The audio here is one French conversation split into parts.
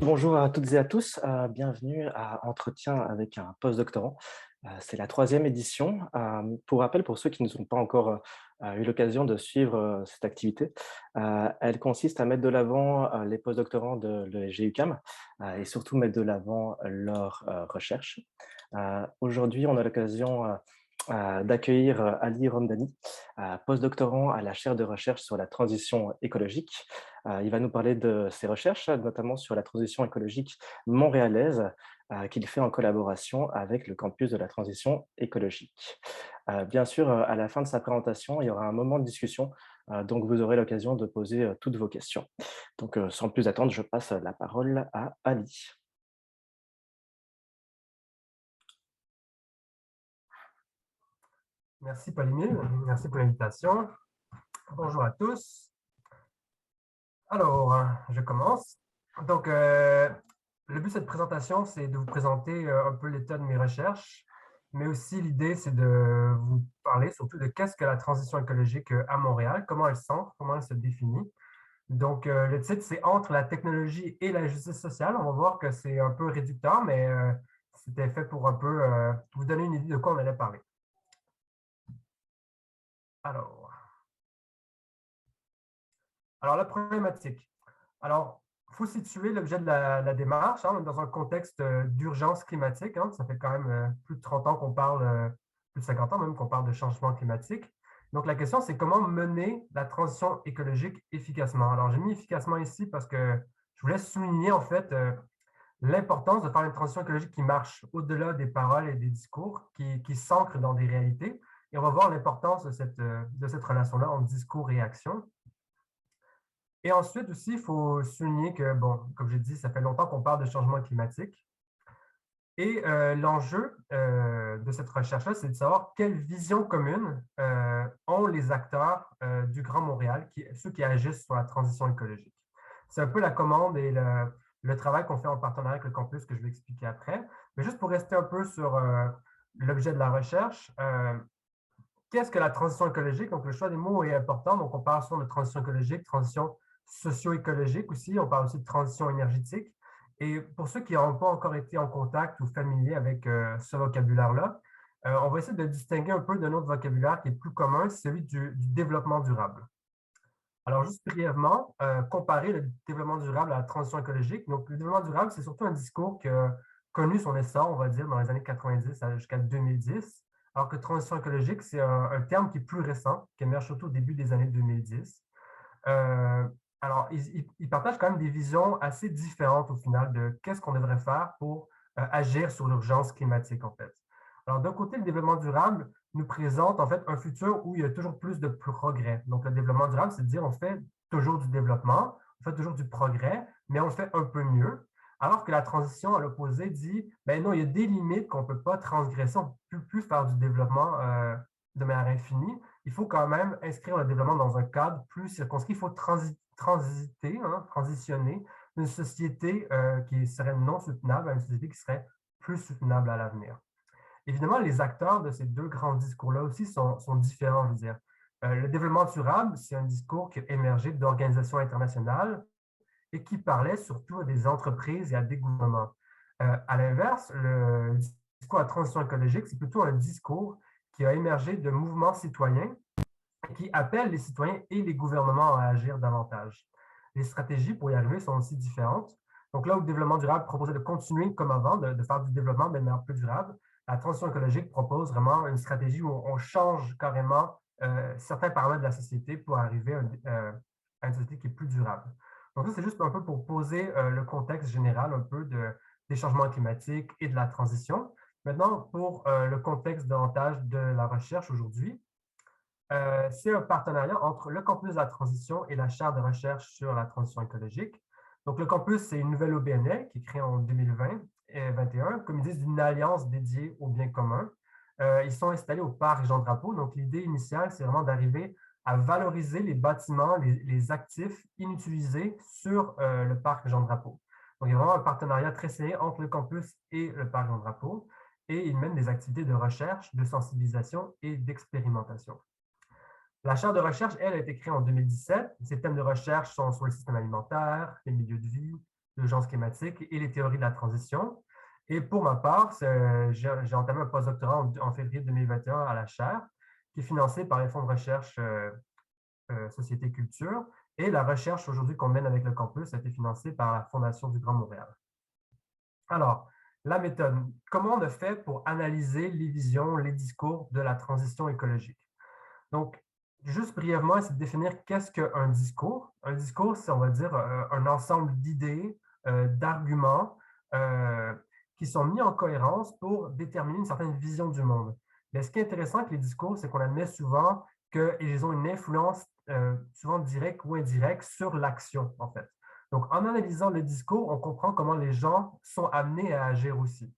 Bonjour à toutes et à tous, bienvenue à Entretien avec un postdoctorant. C'est la troisième édition. Pour rappel, pour ceux qui ne sont pas encore eu l'occasion de suivre cette activité, elle consiste à mettre de l'avant les postdoctorants de l'ESG UQAM et surtout mettre de l'avant leurs recherches. Aujourd'hui, on a l'occasion d'accueillir Ali Romdani, postdoctorant à la chaire de recherche sur la transition écologique. Il va nous parler de ses recherches, notamment sur la transition écologique montréalaise, qu'il fait en collaboration avec le campus de la transition écologique. Bien sûr, à la fin de sa présentation, il y aura un moment de discussion, donc vous aurez l'occasion de poser toutes vos questions. Donc, sans plus attendre, je passe la parole à Ali. Merci Paul-Émile, merci pour l'invitation. Bonjour à tous. Alors, je commence. Donc, le but de cette présentation, c'est de vous présenter un peu l'état de mes recherches, mais aussi l'idée, c'est de vous parler surtout de qu'est-ce que la transition écologique à Montréal, comment elle s'ancre, comment elle se définit. Donc, le titre, c'est Entre la technologie et la justice sociale. On va voir que c'est un peu réducteur, mais c'était fait pour un peu vous donner une idée de quoi on allait parler. Alors, la problématique. Alors, il faut situer l'objet de la démarche. On est dans un contexte d'urgence climatique. Ça fait quand même plus de 30 ans qu'on parle, plus de 50 ans même qu'on parle de changement climatique. Donc, la question, c'est comment mener la transition écologique efficacement. Alors, j'ai mis efficacement ici parce que je voulais souligner en fait l'importance de faire une transition écologique qui marche au-delà des paroles et des discours, qui s'ancre dans des réalités. Et on va voir l'importance de cette relation-là entre discours et action. Et ensuite aussi, il faut souligner que, bon, comme j'ai dit, ça fait longtemps qu'on parle de changement climatique. Et l'enjeu de cette recherche-là, c'est de savoir quelle vision commune ont les acteurs du Grand Montréal, ceux qui agissent sur la transition écologique. C'est un peu la commande et le travail qu'on fait en partenariat avec le campus que je vais expliquer après. Mais juste pour rester un peu sur l'objet de la recherche, qu'est-ce que la transition écologique? Donc, le choix des mots est important. Donc, on parle souvent de transition écologique, transition socio-écologique aussi. On parle aussi de transition énergétique. Et pour ceux qui n'ont pas encore été en contact ou familiers avec ce vocabulaire-là, on va essayer de distinguer un peu d'un autre vocabulaire qui est plus commun, c'est celui du développement durable. Alors, juste brièvement, comparer le développement durable à la transition écologique. Donc, le développement durable, c'est surtout un discours qui a connu son essor, on va dire, dans les années 90 jusqu'à 2010, alors que transition écologique, c'est un terme qui est plus récent, qui émerge surtout au début des années 2010. Alors, ils partagent quand même des visions assez différentes au final de qu'est-ce qu'on devrait faire pour agir sur l'urgence climatique, en fait. Alors, d'un côté, le développement durable nous présente en fait un futur où il y a toujours plus de progrès. Donc, le développement durable, c'est de dire on fait toujours du développement, on fait toujours du progrès, mais on le fait un peu mieux. Alors que la transition, à l'opposé, dit ben non, il y a des limites qu'on ne peut pas transgresser, on ne peut plus faire du développement de manière infinie. Il faut quand même inscrire le développement dans un cadre plus circonscrit. Il faut transitionner d'une société qui serait non soutenable à une société qui serait plus soutenable à l'avenir. Évidemment, les acteurs de ces deux grands discours-là aussi sont différents, je veux dire. Le développement durable, c'est un discours qui a émergé d'organisations internationales et qui parlait surtout à des entreprises et à des gouvernements. À l'inverse, le discours à transition écologique, c'est plutôt un discours qui a émergé de mouvements citoyens et qui appellent les citoyens et les gouvernements à agir davantage. Les stratégies pour y arriver sont aussi différentes. Donc là où le développement durable proposait de continuer comme avant, de faire du développement de manière plus durable, la transition écologique propose vraiment une stratégie où on change carrément certains paramètres de la société pour arriver à une société qui est plus durable. Donc ça, c'est juste un peu pour poser le contexte général un peu des changements climatiques et de la transition. Maintenant, pour le contexte davantage de la recherche aujourd'hui, c'est un partenariat entre le campus de la transition et la chaire de recherche sur la transition écologique. Donc, le campus, c'est une nouvelle OBNL qui est créée en 2020 et 2021, comme ils disent, d'une alliance dédiée au bien commun. Ils sont installés au parc Jean-Drapeau. Donc, l'idée initiale, c'est vraiment d'arriver à valoriser les bâtiments, les actifs inutilisés sur le parc Jean-Drapeau. Donc, il y a vraiment un partenariat très serré entre le campus et le parc Jean-Drapeau. Et ils mènent des activités de recherche, de sensibilisation et d'expérimentation. La chaire de recherche, elle, a été créée en 2017. Ses thèmes de recherche sont sur le système alimentaire, les milieux de vie, l'urgence climatique et les théories de la transition. Et pour ma part, j'ai entamé un postdoctorat en février 2021 à la chaire, qui est financé par les fonds de recherche Société Culture. Et la recherche aujourd'hui qu'on mène avec le campus a été financée par la Fondation du Grand Montréal. Alors, la méthode. Comment on a fait pour analyser les visions, les discours de la transition écologique? Donc, juste brièvement, c'est de définir qu'est-ce qu'un discours. Un discours, c'est, on va dire, un ensemble d'idées, d'arguments qui sont mis en cohérence pour déterminer une certaine vision du monde. Mais ce qui est intéressant avec les discours, c'est qu'on admet souvent qu'ils ont une influence souvent directe ou indirecte sur l'action, en fait. Donc, en analysant le discours, on comprend comment les gens sont amenés à agir aussi.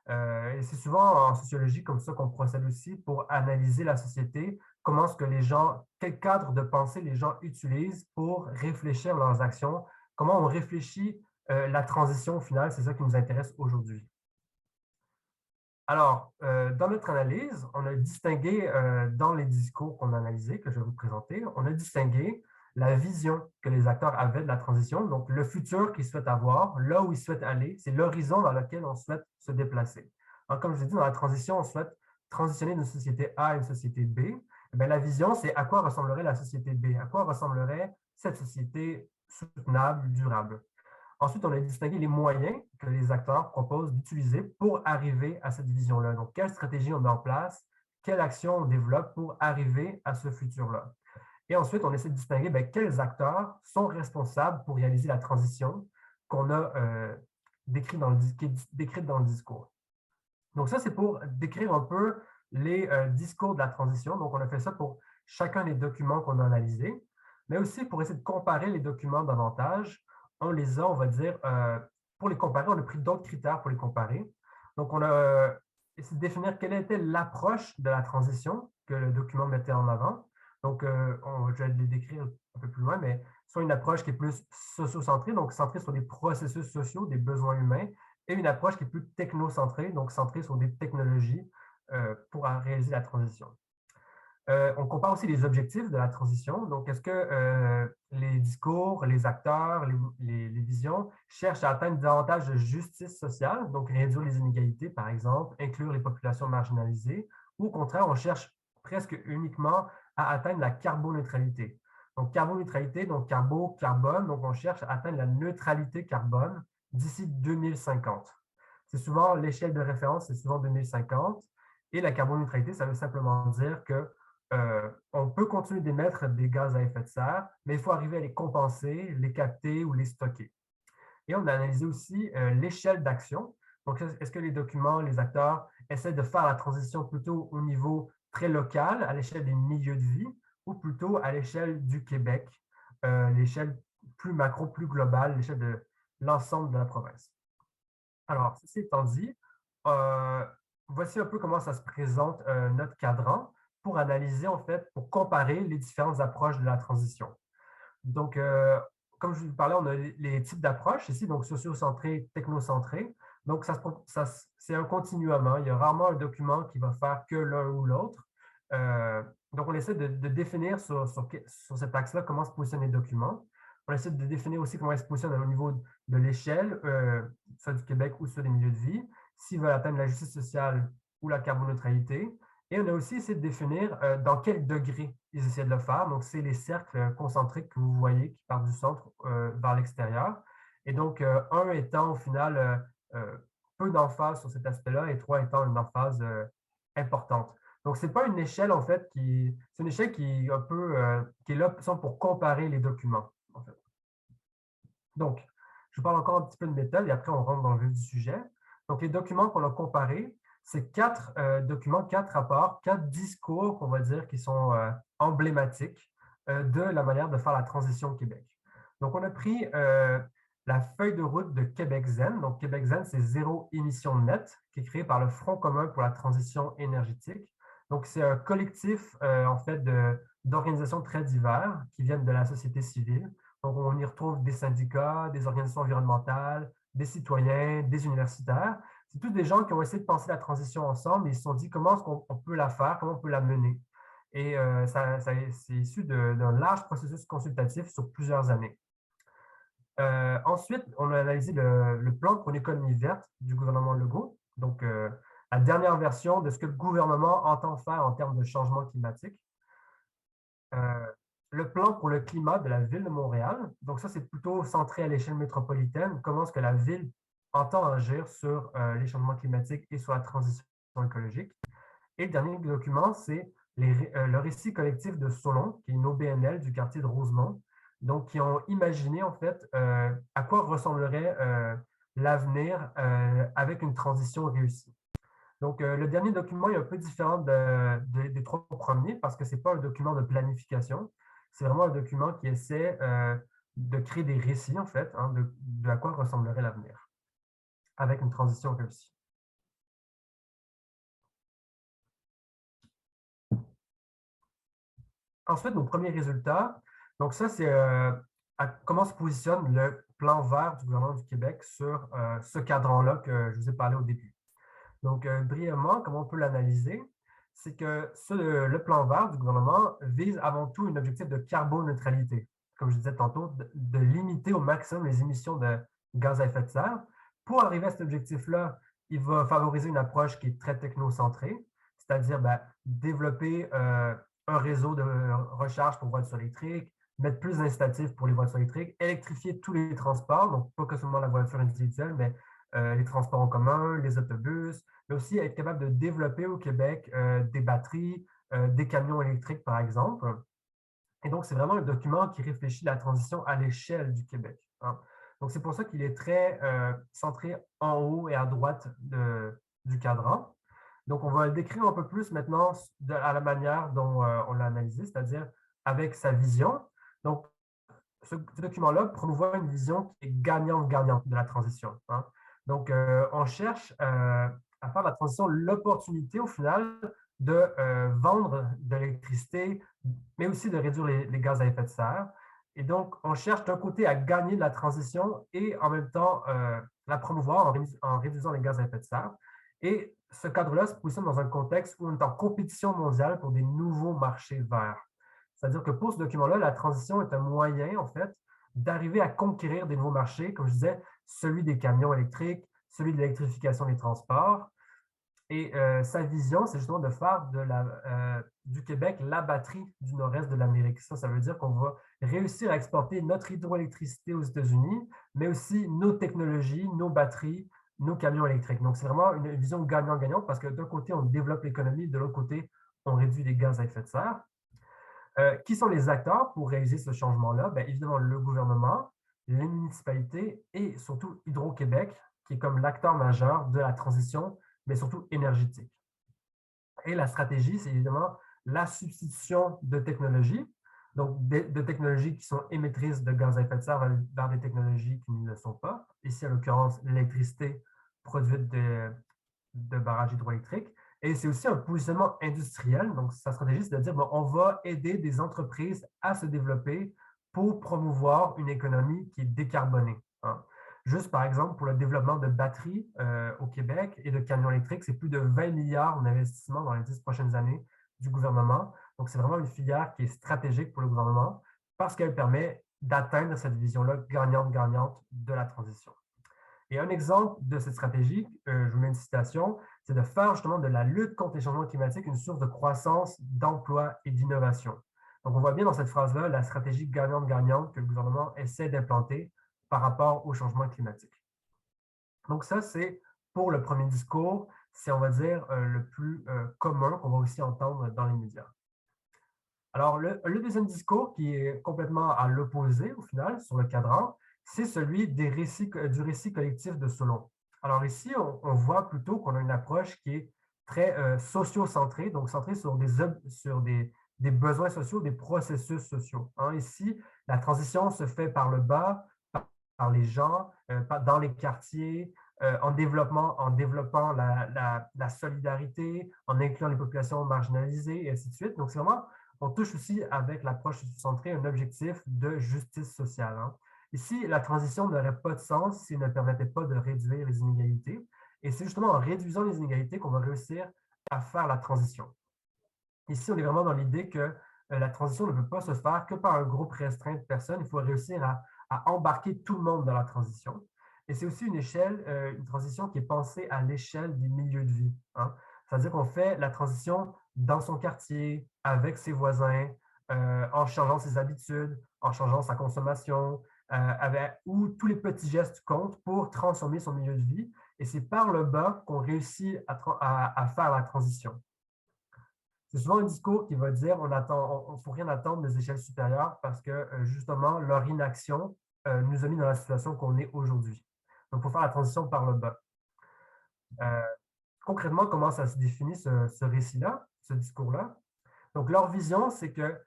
Et c'est souvent en sociologie comme ça qu'on procède aussi pour analyser la société, comment est-ce que les gens, quel cadre de pensée les gens utilisent pour réfléchir leurs actions, comment on réfléchit la transition au final, c'est ça qui nous intéresse aujourd'hui. Alors, dans notre analyse, on a distingué dans les discours qu'on a analysés, que je vais vous présenter, on a distingué la vision que les acteurs avaient de la transition, donc le futur qu'ils souhaitent avoir, là où ils souhaitent aller, c'est l'horizon dans lequel on souhaite se déplacer. Alors, comme je vous ai dit, dans la transition, on souhaite transitionner d'une société A à une société B. Eh bien, la vision, c'est à quoi ressemblerait la société B, à quoi ressemblerait cette société soutenable, durable. Ensuite, on a distingué les moyens que les acteurs proposent d'utiliser pour arriver à cette vision-là. Donc, quelle stratégie on met en place, quelle action on développe pour arriver à ce futur-là. Et ensuite, on essaie de distinguer quels acteurs sont responsables pour réaliser la transition qu'on a décrite dans le discours. Donc, ça, c'est pour décrire un peu les discours de la transition. Donc, on a fait ça pour chacun des documents qu'on a analysés, mais aussi pour essayer de comparer les documents davantage. On les a, on va dire, pour les comparer, on a pris d'autres critères pour les comparer. Donc, on a essayé de définir quelle était l'approche de la transition que le document mettait en avant. Donc, je vais les décrire un peu plus loin, mais soit une approche qui est plus socio-centrée, donc centrée sur des processus sociaux, des besoins humains, et une approche qui est plus technocentrée, donc centrée sur des technologies pour réaliser la transition. On compare aussi les objectifs de la transition. Donc, est-ce que les discours, les acteurs, les visions cherchent à atteindre davantage de justice sociale, donc réduire les inégalités, par exemple, inclure les populations marginalisées, ou au contraire, on cherche presque uniquement à atteindre la carboneutralité. Donc, carboneutralité, donc carbone, donc on cherche à atteindre la neutralité carbone d'ici 2050. C'est souvent l'échelle de référence, c'est souvent 2050. Et la carboneutralité, ça veut simplement dire que on peut continuer d'émettre des gaz à effet de serre, mais il faut arriver à les compenser, les capter ou les stocker. Et on a analysé aussi l'échelle d'action. Donc, est-ce que les documents, les acteurs essaient de faire la transition plutôt au niveau très local, à l'échelle des milieux de vie, ou plutôt à l'échelle du Québec, l'échelle plus macro, plus globale, l'échelle de l'ensemble de la province. Alors, ceci étant dit, voici un peu comment ça se présente notre cadran pour analyser, en fait, pour comparer les différentes approches de la transition. Donc, comme je vous parlais, on a les types d'approches ici, donc socio-centré, technocentré. Donc, c'est un continuum, hein. Il y a rarement un document qui va faire que l'un ou l'autre. Donc, on essaie de définir sur cet axe-là comment se positionnent les documents. On essaie de définir aussi comment ils se positionnent au niveau de l'échelle, soit du Québec ou soit des milieux de vie, s'ils veulent atteindre la justice sociale ou la carboneutralité. Et on a aussi essayé de définir dans quel degré ils essaient de le faire. Donc, c'est les cercles concentriques que vous voyez qui partent du centre vers l'extérieur. Et donc, 1 étant au final peu d'emphase sur cet aspect-là et 3 étant une emphase importante. Donc, ce n'est pas une échelle, en fait, c'est une échelle qui est un peu, qui est là pour comparer les documents, en fait. Donc, je vous parle encore un petit peu de méthode et après, on rentre dans le vif du sujet. Donc, les documents qu'on a comparés, c'est 4 documents, 4 rapports, 4 discours, on va dire, qui sont emblématiques de la manière de faire la transition au Québec. Donc, on a pris la feuille de route de Québec Zen. Donc, Québec Zen, c'est zéro émission nette, qui est créé par le Front commun pour la transition énergétique. Donc, c'est un collectif, en fait, d'organisations très diverses qui viennent de la société civile. Donc, on y retrouve des syndicats, des organisations environnementales, des citoyens, des universitaires. C'est tous des gens qui ont essayé de penser la transition ensemble et ils se sont dit comment est-ce qu'on peut la faire, comment on peut la mener. Et c'est issu d'un large processus consultatif sur plusieurs années. Ensuite, on a analysé le plan pour une économie verte du gouvernement Legault, donc la dernière version de ce que le gouvernement entend faire en termes de changement climatique. Euh, le plan pour le climat de la ville de Montréal, donc ça, c'est plutôt centré à l'échelle métropolitaine, comment est-ce que la ville entend agir sur les changements climatiques et sur la transition écologique. Et le dernier document, c'est le récit collectif de Solon, qui est une OBNL du quartier de Rosemont, donc qui ont imaginé en fait à quoi ressemblerait l'avenir avec une transition réussie. Donc, le dernier document est un peu différent des trois premiers parce que ce n'est pas un document de planification, c'est vraiment un document qui essaie de créer des récits, en fait, hein, de à quoi ressemblerait l'avenir avec une transition réussie. Ensuite, nos premiers résultats. Donc, ça, c'est comment se positionne le plan vert du gouvernement du Québec sur ce cadran-là que je vous ai parlé au début. Donc, brièvement, comment on peut l'analyser? C'est que le plan vert du gouvernement vise avant tout un objectif de carboneutralité, comme je disais tantôt, de limiter au maximum les émissions de gaz à effet de serre. Pour arriver à cet objectif-là, il va favoriser une approche qui est très technocentrée, c'est-à-dire développer un réseau de recharge pour voitures électriques, mettre plus d'incitatifs pour les voitures électriques, électrifier tous les transports, donc pas que seulement la voiture individuelle, mais les transports en commun, les autobus, mais aussi être capable de développer au Québec des batteries, des camions électriques, par exemple. Et donc, c'est vraiment un document qui réfléchit la transition à l'échelle du Québec, hein. Donc, c'est pour ça qu'il est très centré en haut et à droite du cadran. Donc, on va le décrire un peu plus maintenant à la manière dont on l'a analysé, c'est-à-dire avec sa vision. Donc, ce document-là promouvoit une vision qui est gagnante-gagnante de la transition, hein. Donc, on cherche à faire de la transition l'opportunité, au final, de vendre de l'électricité, mais aussi de réduire les gaz à effet de serre. Et donc, on cherche d'un côté à gagner de la transition et en même temps la promouvoir en réduisant les gaz à effet de serre. Et ce cadre-là se positionne dans un contexte où on est en compétition mondiale pour des nouveaux marchés verts. C'est-à-dire que pour ce document-là, la transition est un moyen, en fait, d'arriver à conquérir des nouveaux marchés, comme je disais, celui des camions électriques, celui de l'électrification des transports. Et sa vision, c'est justement de faire du Québec la batterie du nord-est de l'Amérique. Ça veut dire qu'on va réussir à exporter notre hydroélectricité aux États-Unis, mais aussi nos technologies, nos batteries, nos camions électriques. Donc, c'est vraiment une vision gagnant-gagnant parce que d'un côté, on développe l'économie, de l'autre côté, on réduit les gaz à effet de serre. Qui sont les acteurs pour réaliser ce changement-là? Bien, évidemment, le gouvernement, les municipalités et surtout Hydro-Québec, qui est comme l'acteur majeur de la transition, mais surtout énergétique. Et la stratégie, c'est évidemment la substitution de technologies, donc de technologies qui sont émettrices de gaz à effet de serre vers des technologies qui ne le sont pas. Ici, en l'occurrence, l'électricité produite de barrages hydroélectriques. Et c'est aussi un positionnement industriel. Donc, sa stratégie, c'est de dire, bon, on va aider des entreprises à se développer pour promouvoir une économie qui est décarbonée, hein. Juste, par exemple, pour le développement de batteries au Québec et de camions électriques, c'est plus de 20 milliards en investissement dans les 10 prochaines années du gouvernement. Donc, c'est vraiment une filière qui est stratégique pour le gouvernement parce qu'elle permet d'atteindre cette vision-là gagnante-gagnante de la transition. Et un exemple de cette stratégie, je vous mets une citation, c'est de faire justement de la lutte contre les changements climatiques une source de croissance, d'emploi et d'innovation. Donc, on voit bien dans cette phrase-là la stratégie gagnante-gagnante que le gouvernement essaie d'implanter par rapport au changement climatique. Donc, ça, c'est pour le premier discours, c'est, on va dire, le plus commun qu'on va aussi entendre dans les médias. Alors, le deuxième discours, qui est complètement à l'opposé, au final, sur le cadran, c'est celui du récit collectif de Solon. Alors ici, on voit plutôt qu'on a une approche qui est très socio-centrée, donc centrée sur des besoins sociaux, des processus sociaux, hein. Ici, la transition se fait par le bas, par les gens, dans les quartiers, en développant la solidarité, en incluant les populations marginalisées, et ainsi de suite. Donc, c'est vraiment, on touche aussi avec l'approche centrée un objectif de justice sociale, hein. Ici, la transition n'aurait pas de sens s'il ne permettait pas de réduire les inégalités. Et c'est justement en réduisant les inégalités qu'on va réussir à faire la transition. Ici, on est vraiment dans l'idée que la transition ne peut pas se faire que par un groupe restreint de personnes. Il faut réussir à embarquer tout le monde dans la transition. Et c'est aussi une transition qui est pensée à l'échelle des milieux de vie, hein. C'est-à-dire qu'on fait la transition dans son quartier, avec ses voisins, en changeant ses habitudes, en changeant sa consommation, où tous les petits gestes comptent pour transformer son milieu de vie. Et c'est par le bas qu'on réussit à faire la transition. C'est souvent un discours qui va dire on ne faut rien attendre des échelles supérieures parce que justement, leur inaction nous a mis dans la situation qu'on est aujourd'hui. Donc, il faut faire la transition par le bas. Concrètement, comment ça se définit ce récit-là, ce discours-là? Donc, leur vision, c'est que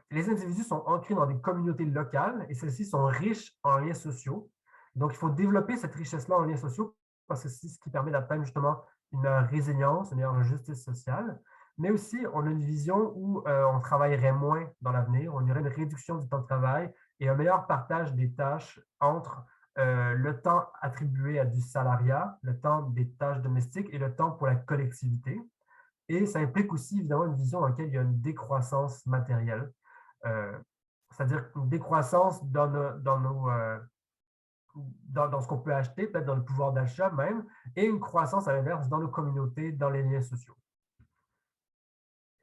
les individus sont ancrés dans des communautés locales et celles-ci sont riches en liens sociaux. Donc, il faut développer cette richesse-là en liens sociaux parce que c'est ce qui permet d'atteindre justement une résilience, une meilleure justice sociale. Mais aussi, on a une vision où on travaillerait moins dans l'avenir, on y aurait une réduction du temps de travail et un meilleur partage des tâches entre le temps attribué à du salariat, le temps des tâches domestiques et le temps pour la collectivité. Et ça implique aussi, évidemment, une vision dans laquelle il y a une décroissance matérielle, euh, c'est-à-dire une décroissance dans ce qu'on peut acheter, peut-être dans le pouvoir d'achat même, et une croissance à l'inverse dans nos communautés, dans les liens sociaux.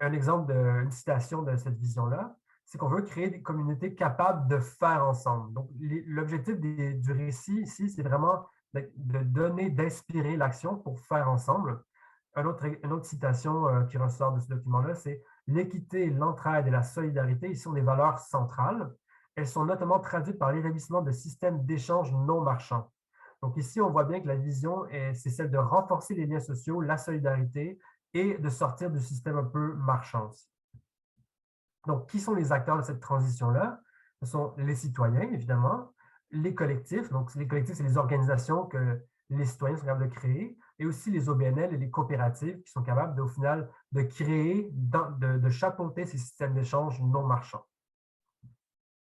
Un exemple une citation de cette vision-là, c'est qu'on veut créer des communautés capables de faire ensemble. Donc, l'objectif du récit ici, c'est vraiment de donner, d'inspirer l'action pour faire ensemble. Une autre citation qui ressort de ce document-là, c'est l'équité, l'entraide et la solidarité, ici sont des valeurs centrales. Elles sont notamment traduites par l'établissement de systèmes d'échange non marchands. Donc ici, on voit bien que la vision, c'est celle de renforcer les liens sociaux, la solidarité et de sortir du système un peu marchand. Donc, qui sont les acteurs de cette transition-là? Ce sont les citoyens, évidemment, les collectifs. Donc, les collectifs, c'est les organisations que les citoyens sont capables de créer, et aussi les OBNL et les coopératives qui sont capables, au final, de créer, de chapeauter ces systèmes d'échange non marchands.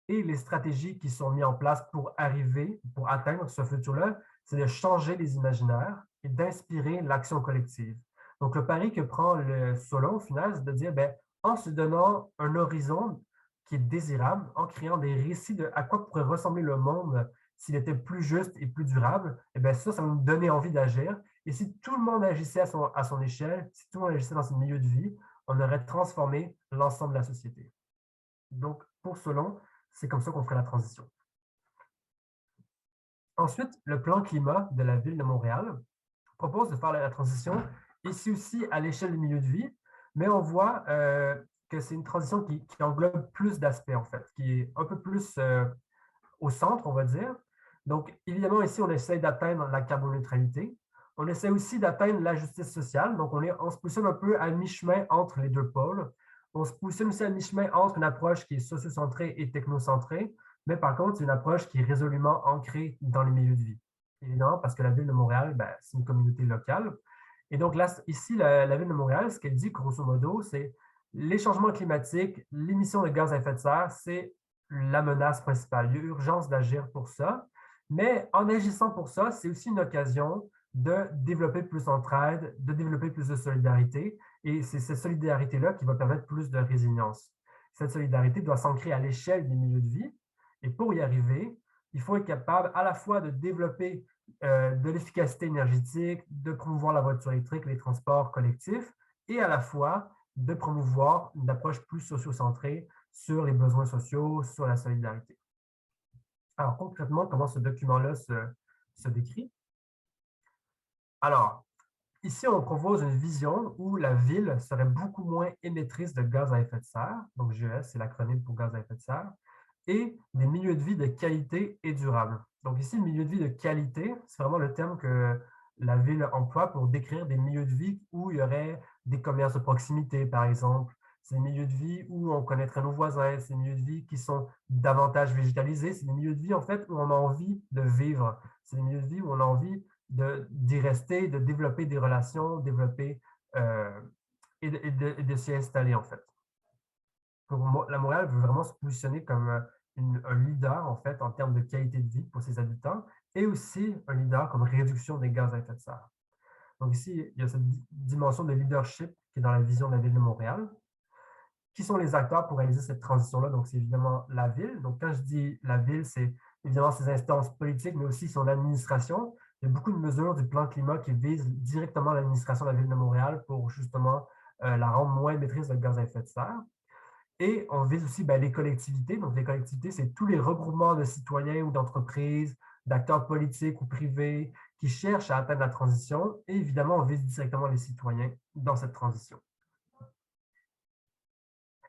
Et les stratégies qui sont mises en place pour atteindre ce futur-là, c'est de changer les imaginaires et d'inspirer l'action collective. Donc, le pari que prend le Solon, au final, c'est de dire, ben, en se donnant un horizon qui est désirable, en créant des récits de à quoi pourrait ressembler le monde s'il était plus juste et plus durable, et bien ça va nous donner envie d'agir. Et si tout le monde agissait à son échelle, si tout le monde agissait dans son milieu de vie, on aurait transformé l'ensemble de la société. Donc, pour Solon, c'est comme ça qu'on ferait la transition. Ensuite, le plan climat de la ville de Montréal propose de faire la transition ici aussi à l'échelle du milieu de vie, mais on voit que c'est une transition qui englobe plus d'aspects, en fait, qui est un peu plus au centre, on va dire. Donc, évidemment, ici, on essaie d'atteindre la carboneutralité. On essaie aussi d'atteindre la justice sociale. Donc, on se positionne un peu à mi-chemin entre les deux pôles. On se positionne aussi à mi-chemin entre une approche qui est sociocentrée et technocentrée, mais par contre, c'est une approche qui est résolument ancrée dans les milieux de vie. Évidemment, parce que la ville de Montréal, ben, c'est une communauté locale. Et donc, là, ici, la ville de Montréal, ce qu'elle dit, grosso modo, c'est les changements climatiques, l'émission de gaz à effet de serre, c'est la menace principale. Il y a urgence d'agir pour ça. Mais en agissant pour ça, c'est aussi une occasion de développer plus d'entraide, de développer plus de solidarité. Et c'est cette solidarité-là qui va permettre plus de résilience. Cette solidarité doit s'ancrer à l'échelle des milieux de vie. Et pour y arriver, il faut être capable à la fois de développer de l'efficacité énergétique, de promouvoir la voiture électrique, les transports collectifs, et à la fois de promouvoir une approche plus socio-centrée sur les besoins sociaux, sur la solidarité. Alors, concrètement, comment ce document-là se décrit? Alors, ici, on propose une vision où la ville serait beaucoup moins émettrice de gaz à effet de serre, donc GES, c'est l'acronyme pour gaz à effet de serre, et des milieux de vie de qualité et durable. Donc ici, le milieu de vie de qualité, c'est vraiment le terme que la ville emploie pour décrire des milieux de vie où il y aurait des commerces de proximité, par exemple. C'est des milieux de vie où on connaîtrait nos voisins, c'est des milieux de vie qui sont davantage végétalisés, c'est des milieux de vie, en fait, où on a envie de vivre. C'est des milieux de vie où on a envie d'y rester, de développer des relations, développer et de s'y installer, en fait. Donc, la Montréal veut vraiment se positionner comme un leader, en fait, en termes de qualité de vie pour ses habitants, et aussi un leader comme réduction des gaz à effet de serre. Donc ici, il y a cette dimension de leadership qui est dans la vision de la ville de Montréal. qui sont les acteurs pour réaliser cette transition-là? Donc, c'est évidemment la ville. Donc, quand je dis la ville, c'est évidemment ses instances politiques, mais aussi son administration. Il y a beaucoup de mesures du plan climat qui visent directement l'administration de la ville de Montréal pour justement la rendre moins maîtrise de gaz à effet de serre. Et on vise aussi les collectivités. Donc, les collectivités, c'est tous les regroupements de citoyens ou d'entreprises, d'acteurs politiques ou privés qui cherchent à atteindre la transition. Et évidemment, on vise directement les citoyens dans cette transition.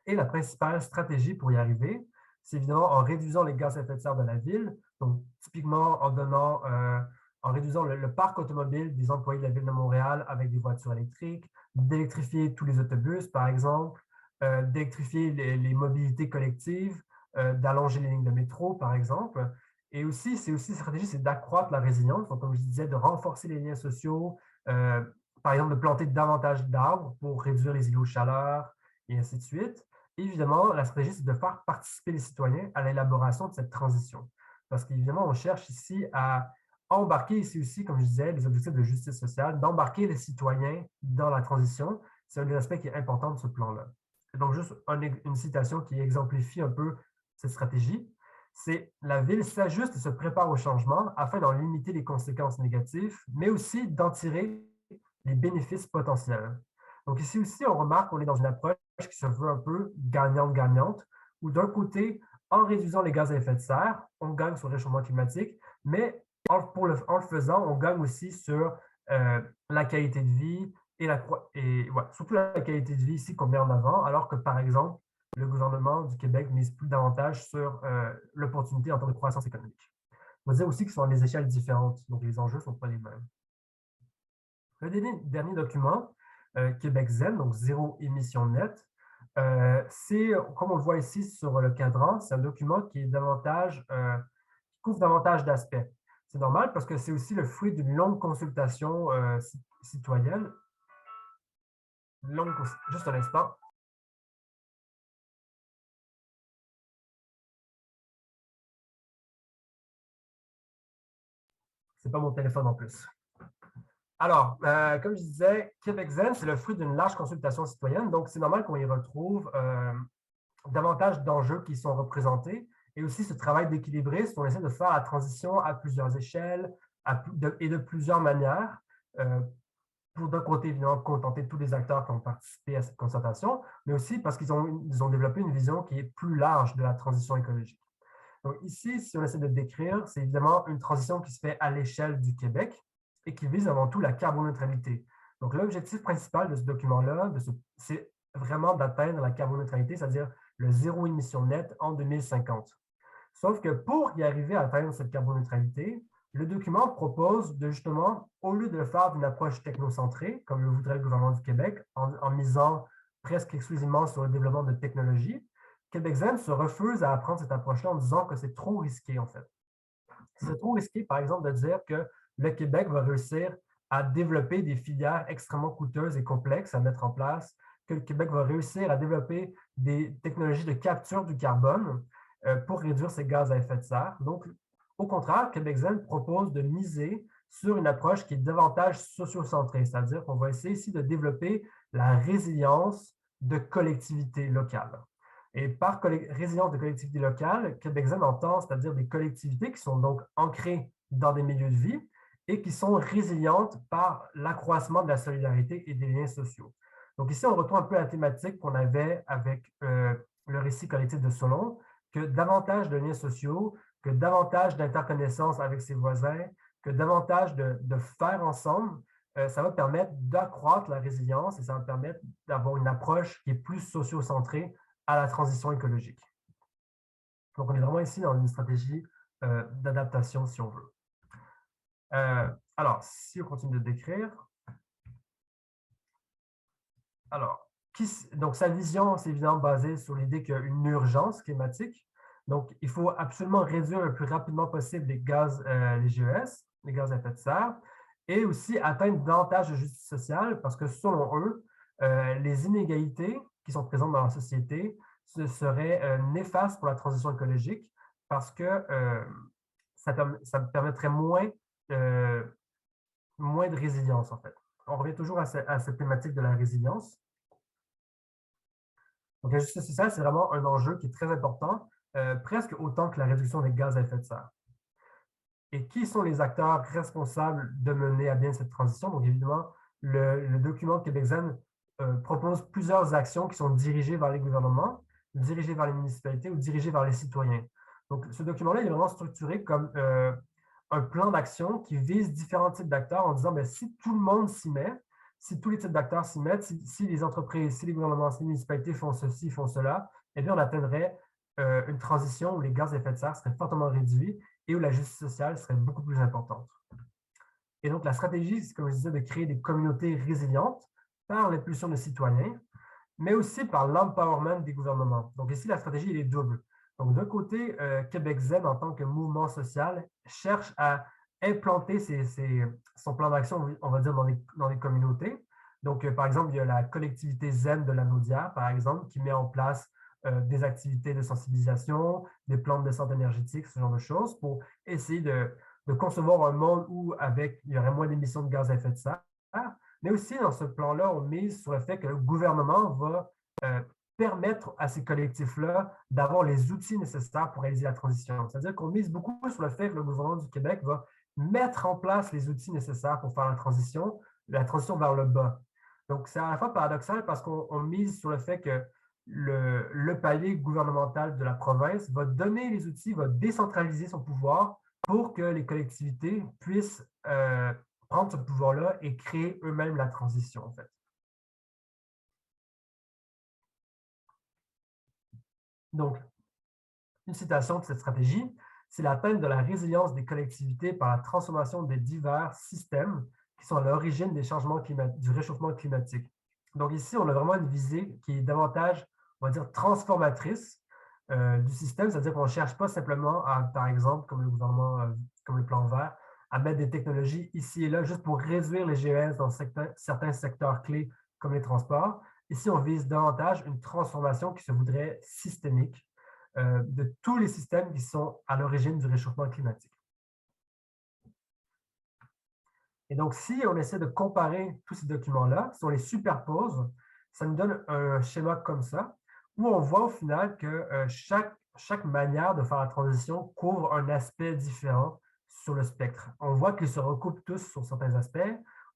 Et la principale stratégie pour y arriver, c'est évidemment en réduisant les gaz à effet de serre de la ville. Donc, typiquement en réduisant le parc automobile des employés de la ville de Montréal avec des voitures électriques, d'électrifier tous les autobus, par exemple, d'électrifier les mobilités collectives, d'allonger les lignes de métro, par exemple. Et aussi, la stratégie, c'est d'accroître la résilience. Donc, comme je disais, de renforcer les liens sociaux, par exemple, de planter davantage d'arbres pour réduire les îlots de chaleur, et ainsi de suite. Et évidemment, la stratégie, c'est de faire participer les citoyens à l'élaboration de cette transition. Parce qu'évidemment, on cherche ici à embarquer ici aussi, comme je disais, les objectifs de justice sociale, d'embarquer les citoyens dans la transition. C'est un des aspects qui est important de ce plan-là. Donc, juste une citation qui exemplifie un peu cette stratégie, c'est « La ville s'ajuste et se prépare au changement afin d'en limiter les conséquences négatives, mais aussi d'en tirer les bénéfices potentiels. » Donc ici aussi, on remarque qu'on est dans une approche qui se veut un peu gagnante-gagnante, où d'un côté, en réduisant les gaz à effet de serre, on gagne sur le réchauffement climatique, mais en le faisant, on gagne aussi sur la qualité de vie et surtout la qualité de vie ici qu'on met en avant, alors que par exemple, le gouvernement du Québec mise plus davantage sur l'opportunité en termes de croissance économique. On va dire aussi qu'ils sont à des échelles différentes, donc les enjeux ne sont pas les mêmes. Le dernier document, Québec Zen, donc zéro émission nette, c'est, comme on le voit ici sur le cadran, c'est un document qui couvre davantage d'aspects. C'est normal parce que c'est aussi le fruit d'une longue consultation citoyenne. Juste un instant. C'est pas mon téléphone en plus. Alors, comme je disais, Québec Zen, c'est le fruit d'une large consultation citoyenne, donc c'est normal qu'on y retrouve davantage d'enjeux qui sont représentés et aussi ce travail d'équilibriste, on essaie de faire la transition à plusieurs échelles et de plusieurs manières pour d'un côté, évidemment, contenter tous les acteurs qui ont participé à cette concertation, mais aussi parce qu'ils ont développé une vision qui est plus large de la transition écologique. Donc ici, si on essaie de décrire, c'est évidemment une transition qui se fait à l'échelle du Québec et qui vise avant tout la carboneutralité. Donc l'objectif principal de ce document-là, c'est vraiment d'atteindre la carboneutralité, c'est-à-dire le zéro émission nette en 2050. Sauf que pour y arriver à atteindre cette carboneutralité, le document propose de justement, au lieu de le faire d'une approche technocentrée, comme le voudrait le gouvernement du Québec, en misant presque exclusivement sur le développement de technologies, Québec Zen se refuse à apprendre cette approche-là en disant que c'est trop risqué, en fait. C'est trop risqué, par exemple, de dire que le Québec va réussir à développer des filières extrêmement coûteuses et complexes à mettre en place, que le Québec va réussir à développer des technologies de capture du carbone pour réduire ses gaz à effet de serre. Donc, au contraire, Québec Zen propose de miser sur une approche qui est davantage socio-centrée, c'est-à-dire qu'on va essayer ici de développer la résilience de collectivités locales. Et par résilience de collectivités locales, Québec Zen entend, c'est-à-dire des collectivités qui sont donc ancrées dans des milieux de vie et qui sont résilientes par l'accroissement de la solidarité et des liens sociaux. Donc ici, on retrouve un peu la thématique qu'on avait avec le récit collectif de Solon, que davantage de liens sociaux, que davantage d'interconnaissance avec ses voisins, que davantage de faire ensemble, ça va permettre d'accroître la résilience et ça va permettre d'avoir une approche qui est plus socio-centrée à la transition écologique. Donc, on est vraiment ici dans une stratégie d'adaptation, si on veut. Alors, si on continue de décrire, alors, donc sa vision, c'est évidemment basée sur l'idée qu'il y a une urgence climatique. Donc, il faut absolument réduire le plus rapidement possible les GES, les gaz à effet de serre, et aussi atteindre davantage de justice sociale parce que selon eux, les inégalités qui sont présentes dans la société ce serait néfaste pour la transition écologique parce que ça permettrait moins de résilience, en fait. On revient toujours à cette thématique de la résilience. Donc, la justice sociale, c'est vraiment un enjeu qui est très important, presque autant que la réduction des gaz à effet de serre. Et qui sont les acteurs responsables de mener à bien cette transition? Donc, évidemment, le document Québec-Zen propose plusieurs actions qui sont dirigées vers les gouvernements, dirigées vers les municipalités ou dirigées vers les citoyens. Donc, ce document-là, il est vraiment structuré comme un plan d'action qui vise différents types d'acteurs en disant, bien, si tout le monde s'y met, si tous les types d'acteurs s'y mettent, si les entreprises, si les gouvernements, si les municipalités font ceci, font cela, eh bien, on atteindrait une transition où les gaz à effet de serre seraient fortement réduits et où la justice sociale serait beaucoup plus importante. Et donc, la stratégie, c'est, comme je disais, de créer des communautés résilientes par l'impulsion des citoyens, mais aussi par l'empowerment des gouvernements. Donc, ici, la stratégie, elle est double. Donc, d'un côté, Québec Zen, en tant que mouvement social, cherche à implanter son plan d'action, on va dire, dans les communautés. Donc, par exemple, il y a la collectivité Zen de la Naudière, par exemple, qui met en place des activités de sensibilisation, des plans de descente énergétique, ce genre de choses, pour essayer de concevoir un monde où il y aurait moins d'émissions de gaz à effet de serre. Mais aussi, dans ce plan-là, on mise sur le fait que le gouvernement va permettre à ces collectifs-là d'avoir les outils nécessaires pour réaliser la transition. C'est-à-dire qu'on mise beaucoup sur le fait que le gouvernement du Québec va mettre en place les outils nécessaires pour faire la transition vers le bas. Donc, c'est à la fois paradoxal parce qu'on mise sur le fait que le palier gouvernemental de la province va donner les outils, va décentraliser son pouvoir pour que les collectivités puissent prendre ce pouvoir-là et créer eux-mêmes la transition, en fait. Donc, une citation de cette stratégie, c'est l'atteinte de la résilience des collectivités par la transformation des divers systèmes qui sont à l'origine des changements du réchauffement climatique. Donc ici, on a vraiment une visée qui est davantage, on va dire, transformatrice du système, c'est-à-dire qu'on ne cherche pas simplement à, par exemple, comme le gouvernement, comme le plan vert, à mettre des technologies ici et là juste pour réduire les GES dans certains secteurs clés comme les transports. Ici, on vise davantage une transformation qui se voudrait systémique de tous les systèmes qui sont à l'origine du réchauffement climatique. Et donc, si on essaie de comparer tous ces documents-là, si on les superpose, ça nous donne un schéma comme ça, où on voit au final que chaque manière de faire la transition couvre un aspect différent sur le spectre. On voit qu'ils se recoupent tous sur certains aspects.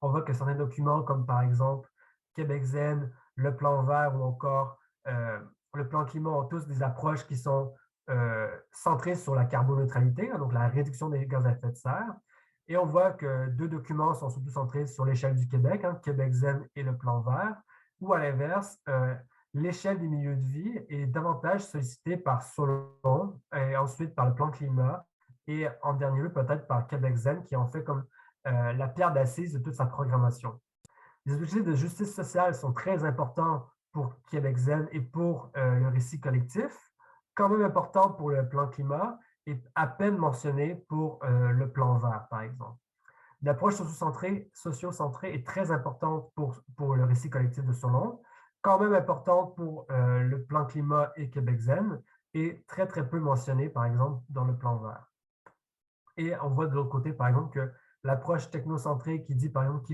On voit que certains documents, comme par exemple Québec Zen, le plan vert ou encore le plan climat, ont tous des approches qui sont centrées sur la carboneutralité, donc la réduction des gaz à effet de serre. Et on voit que deux documents sont surtout centrés sur l'échelle du Québec, Québec Zen et le plan vert, ou à l'inverse, l'échelle des milieux de vie est davantage sollicitée par Solon et ensuite par le plan climat et en dernier lieu peut-être par Québec Zen qui en fait comme la pierre d'assise de toute sa programmation. Les objectifs de justice sociale sont très importants pour Québec Zen et pour le récit collectif, quand même importants pour le plan climat et à peine mentionnés pour le plan vert, par exemple. L'approche socio-centrée est très importante pour le récit collectif de Solon, quand même importante pour le plan climat et Québec Zen, et très, très peu mentionnée, par exemple, dans le plan vert. Et on voit de l'autre côté, par exemple, que l'approche technocentrée qui dit, par exemple,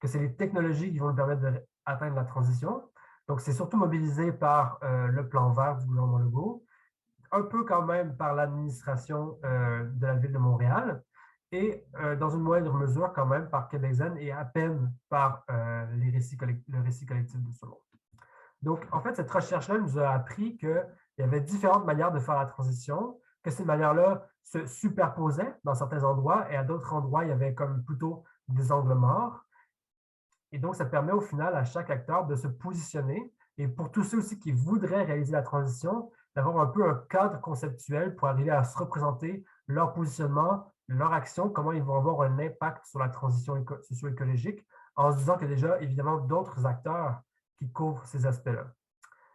que c'est les technologies qui vont nous permettre d'atteindre la transition. Donc, c'est surtout mobilisé par le plan vert du gouvernement Legault, un peu quand même par l'administration de la ville de Montréal et dans une moindre mesure quand même par Québec Zen et à peine par le récit collectif de Solon. Donc, en fait, cette recherche-là nous a appris qu'il y avait différentes manières de faire la transition, que ces manières-là se superposaient dans certains endroits et à d'autres endroits, il y avait comme plutôt des angles morts. Et donc, ça permet au final à chaque acteur de se positionner et pour tous ceux aussi qui voudraient réaliser la transition, d'avoir un peu un cadre conceptuel pour arriver à se représenter leur positionnement, leur action, comment ils vont avoir un impact sur la transition socio-écologique, en se disant qu'il y a déjà évidemment d'autres acteurs qui couvrent ces aspects-là.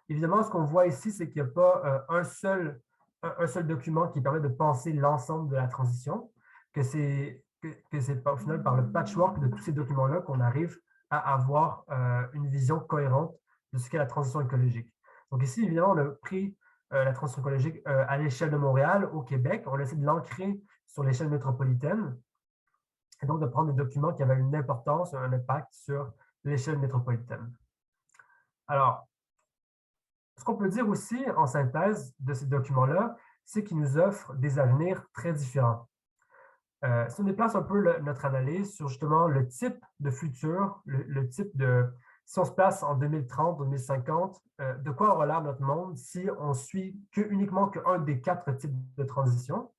Évidemment, ce qu'on voit ici, c'est qu'il n'y a pas un seul document qui permet de penser l'ensemble de la transition, que c'est au final par le patchwork de tous ces documents-là qu'on arrive à avoir une vision cohérente de ce qu'est la transition écologique. Donc ici, évidemment, on a pris la transition écologique à l'échelle de Montréal, au Québec. On a essayé de l'ancrer sur l'échelle métropolitaine et donc de prendre des documents qui avaient une importance, un impact sur l'échelle métropolitaine. Alors, Ce qu'on peut dire aussi en synthèse de ces documents-là, c'est qu'ils nous offrent des avenirs très différents. Si on déplace un peu notre analyse sur justement le type de futur, le type de, si on se place en 2030, 2050, de quoi aura l'air notre monde si on suit uniquement qu'un des quatre types de transition.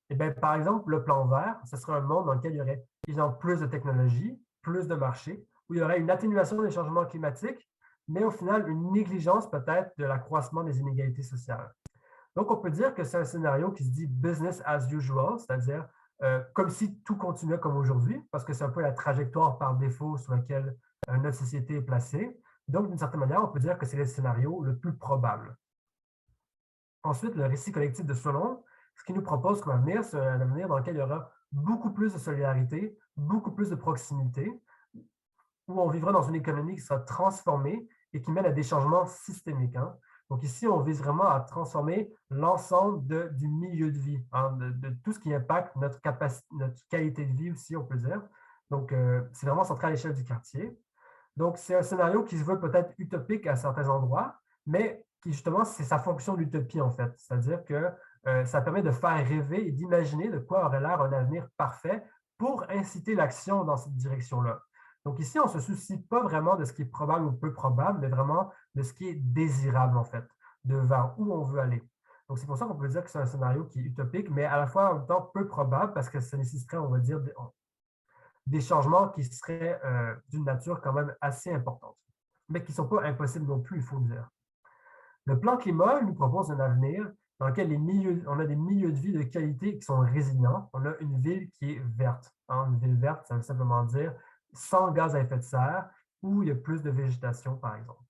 Eh bien, par exemple, le plan vert, ce serait un monde dans lequel il y aurait évidemment plus de technologie, plus de marché, où il y aurait une atténuation des changements climatiques, mais au final, une négligence peut-être de l'accroissement des inégalités sociales. Donc, on peut dire que c'est un scénario qui se dit business as usual, c'est-à-dire comme si tout continuait comme aujourd'hui, parce que c'est un peu la trajectoire par défaut sur laquelle notre société est placée. Donc, d'une certaine manière, on peut dire que c'est le scénario le plus probable. Ensuite, le récit collectif de Solon, ce qu'il nous propose comme avenir, c'est un avenir dans lequel il y aura beaucoup plus de solidarité, beaucoup plus de proximité, où on vivra dans une économie qui sera transformée et qui mène à des changements systémiques. Hein. Donc ici, on vise vraiment à transformer l'ensemble du milieu de vie, hein, de tout ce qui impacte notre qualité de vie aussi, on peut dire. Donc, c'est vraiment centré à l'échelle du quartier. Donc, c'est un scénario qui se veut peut-être utopique à certains endroits, mais qui justement, c'est sa fonction d'utopie en fait. C'est-à-dire que ça permet de faire rêver et d'imaginer de quoi aurait l'air un avenir parfait pour inciter l'action dans cette direction-là. Donc ici, on ne se soucie pas vraiment de ce qui est probable ou peu probable, mais vraiment de ce qui est désirable en fait, de vers où on veut aller. Donc c'est pour ça qu'on peut dire que c'est un scénario qui est utopique, mais à la fois en même temps peu probable parce que ça nécessiterait, on va dire, des changements qui seraient d'une nature quand même assez importante, mais qui ne sont pas impossibles non plus, il faut le dire. Le plan climat nous propose un avenir dans lequel on a des milieux de vie de qualité qui sont résilients. On a une ville qui est verte. Hein. Une ville verte, ça veut simplement dire sans gaz à effet de serre, où il y a plus de végétation, par exemple.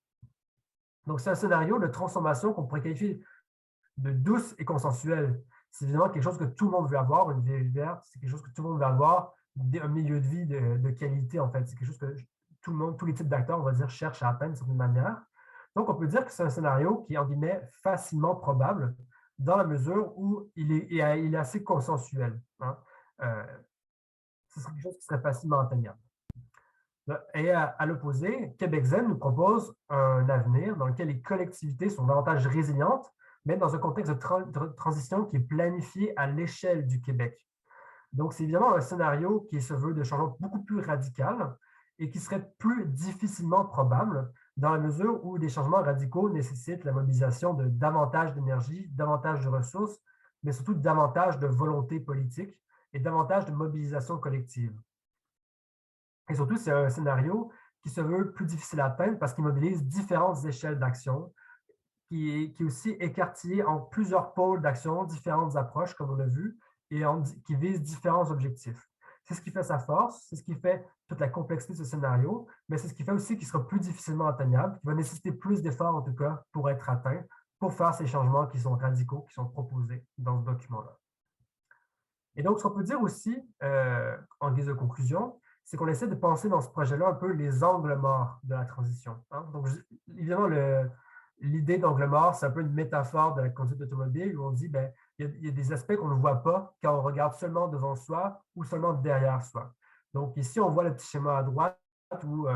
Donc, c'est un scénario de transformation qu'on pourrait qualifier de douce et consensuelle. C'est évidemment quelque chose que tout le monde veut avoir, une ville verte, c'est quelque chose que tout le monde veut avoir, un milieu de vie de qualité, en fait. C'est quelque chose que tout le monde, tous les types d'acteurs, on va dire, cherchent à atteindre d'une certaine manière. Donc, on peut dire que c'est un scénario qui est, en guillemets, facilement probable dans la mesure où il est assez consensuel. Hein. Ce serait quelque chose qui serait facilement atteignable. Et à l'opposé, Québec Zen nous propose un avenir dans lequel les collectivités sont davantage résilientes, mais dans un contexte de transition qui est planifié à l'échelle du Québec. Donc, c'est évidemment un scénario qui se veut de changement beaucoup plus radical et qui serait plus difficilement probable dans la mesure où des changements radicaux nécessitent la mobilisation de davantage d'énergie, davantage de ressources, mais surtout davantage de volonté politique et davantage de mobilisation collective. Et surtout, c'est un scénario qui se veut plus difficile à atteindre parce qu'il mobilise différentes échelles d'action, qui est aussi écartillé en plusieurs pôles d'action, différentes approches, comme on l'a vu, et qui vise différents objectifs. C'est ce qui fait sa force, c'est ce qui fait toute la complexité de ce scénario, mais c'est ce qui fait aussi qu'il sera plus difficilement atteignable, qui va nécessiter plus d'efforts, en tout cas, pour être atteint, pour faire ces changements qui sont radicaux, qui sont proposés dans ce document-là. Et donc, ce qu'on peut dire aussi, en guise de conclusion, c'est qu'on essaie de penser dans ce projet-là un peu les angles morts de la transition. Hein? Donc, évidemment, l'idée d'angle mort, c'est un peu une métaphore de la conduite automobile où on dit, ben, il y a des aspects qu'on ne voit pas quand on regarde seulement devant soi ou seulement derrière soi. Donc, ici, on voit le petit schéma à droite où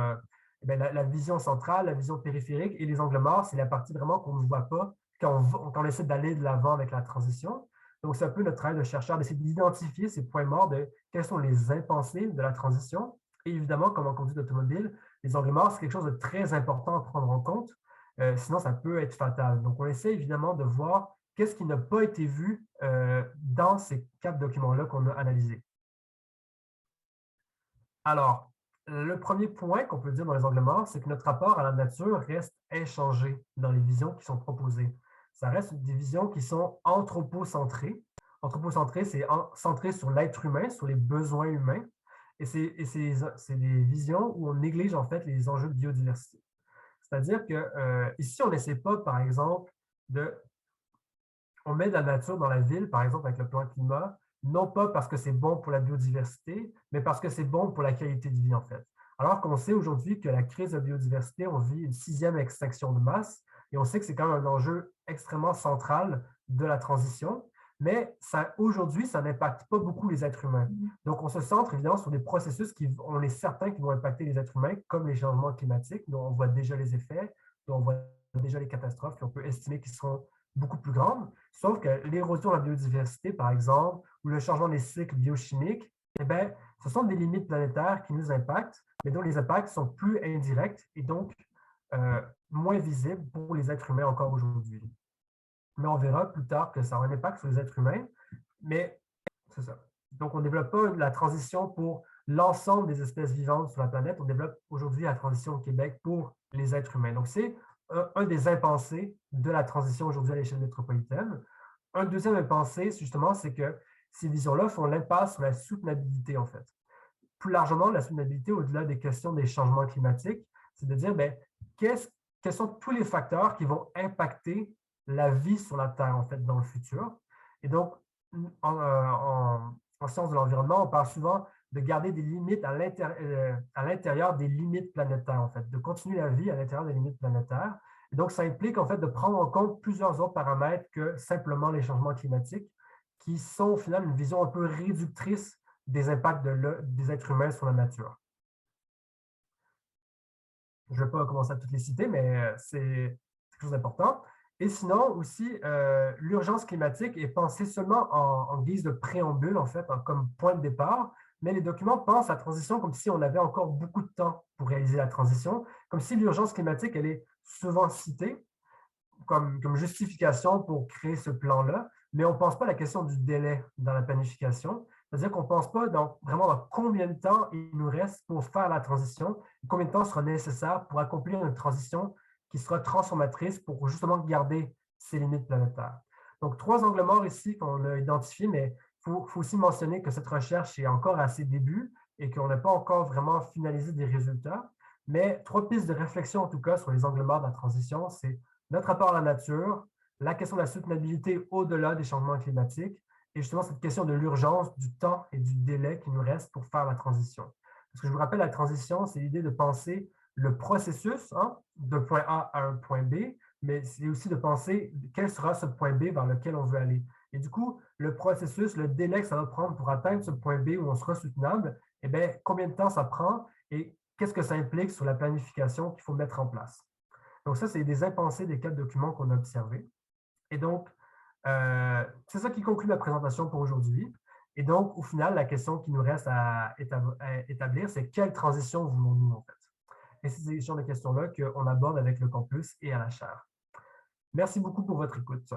ben, la vision centrale, la vision périphérique et les angles morts, c'est la partie vraiment qu'on ne voit pas quand on essaie d'aller de l'avant avec la transition. Donc, c'est un peu notre travail de chercheur d'essayer d'identifier ces points morts de quels sont les impensés de la transition. Et évidemment, comme en conduite automobile, les angles morts, c'est quelque chose de très important à prendre en compte. Sinon, ça peut être fatal. Donc, on essaie évidemment de voir qu'est-ce qui n'a pas été vu dans ces 4 documents-là qu'on a analysés. Alors, le premier point qu'on peut dire dans les angles morts, c'est que notre rapport à la nature reste inchangé dans les visions qui sont proposées. Ça reste des visions qui sont anthropocentrées. Anthropocentré, c'est centré sur l'être humain, sur les besoins humains. Et c'est des visions où on néglige en fait les enjeux de biodiversité. C'est-à-dire que ici, on n'essaie pas, par exemple, on met de la nature dans la ville, par exemple, avec le plan climat, non pas parce que c'est bon pour la biodiversité, mais parce que c'est bon pour la qualité de vie, en fait. Alors qu'on sait aujourd'hui que la crise de biodiversité, on vit une 6e extinction de masse, et on sait que c'est quand même un enjeu extrêmement central de la transition, mais aujourd'hui, ça n'impacte pas beaucoup les êtres humains. Donc, on se centre évidemment sur des processus on est certain qui vont impacter les êtres humains, comme les changements climatiques, dont on voit déjà les effets, dont on voit déjà les catastrophes qu'on peut estimer qui seront beaucoup plus grandes. Sauf que l'érosion de la biodiversité, par exemple, ou le changement des cycles biochimiques, eh bien, ce sont des limites planétaires qui nous impactent, mais dont les impacts sont plus indirects et donc moins visibles pour les êtres humains encore aujourd'hui. Mais on verra plus tard que ça a un impact sur les êtres humains, mais c'est ça. Donc, on ne développe pas la transition pour l'ensemble des espèces vivantes sur la planète, on développe aujourd'hui la transition au Québec pour les êtres humains. Donc, c'est un des impensés de la transition aujourd'hui à l'échelle métropolitaine. Un deuxième impensé, justement, c'est que ces visions-là font l'impasse sur la soutenabilité, en fait. Plus largement, la soutenabilité, au-delà des questions des changements climatiques, c'est de dire, bien, quels sont tous les facteurs qui vont impacter la vie sur la Terre, en fait, dans le futur. Et donc, en sciences de l'environnement, on parle souvent de garder des limites à l'intérieur des limites planétaires, en fait, de continuer la vie à l'intérieur des limites planétaires. Et donc, ça implique, en fait, de prendre en compte plusieurs autres paramètres que simplement les changements climatiques, qui sont, au final, une vision un peu réductrice des impacts des êtres humains sur la nature. Je ne vais pas commencer à toutes les citer, mais c'est quelque chose d'important. Et sinon, aussi, l'urgence climatique est pensée seulement en guise de préambule, en fait, comme point de départ, mais les documents pensent à la transition comme si on avait encore beaucoup de temps pour réaliser la transition, comme si l'urgence climatique, elle est souvent citée comme justification pour créer ce plan-là, mais on ne pense pas à la question du délai dans la planification. C'est-à-dire qu'on ne pense pas vraiment dans combien de temps il nous reste pour faire la transition, combien de temps sera nécessaire pour accomplir une transition qui sera transformatrice pour justement garder ces limites planétaires. Donc, 3 angles morts ici qu'on a identifiés, mais il faut aussi mentionner que cette recherche est encore à ses débuts et qu'on n'a pas encore vraiment finalisé des résultats. Mais 3 pistes de réflexion, en tout cas, sur les angles morts de la transition, c'est notre rapport à la nature, la question de la soutenabilité au-delà des changements climatiques et justement cette question de l'urgence, du temps et du délai qui nous reste pour faire la transition. Parce que je vous rappelle, la transition, c'est l'idée de penser le processus d'un point A à un point B, mais c'est aussi de penser quel sera ce point B vers lequel on veut aller. Et du coup, le processus, le délai que ça va prendre pour atteindre ce point B où on sera soutenable, eh bien, combien de temps ça prend et qu'est-ce que ça implique sur la planification qu'il faut mettre en place. Donc ça, c'est des impensés des 4 documents qu'on a observés. Et donc, c'est ça qui conclut la présentation pour aujourd'hui. Et donc, au final, la question qui nous reste à établir, c'est quelle transition voulons-nous en fait? Et c'est ces genres de questions-là qu'on aborde avec le campus et à la chaire. Merci beaucoup pour votre écoute.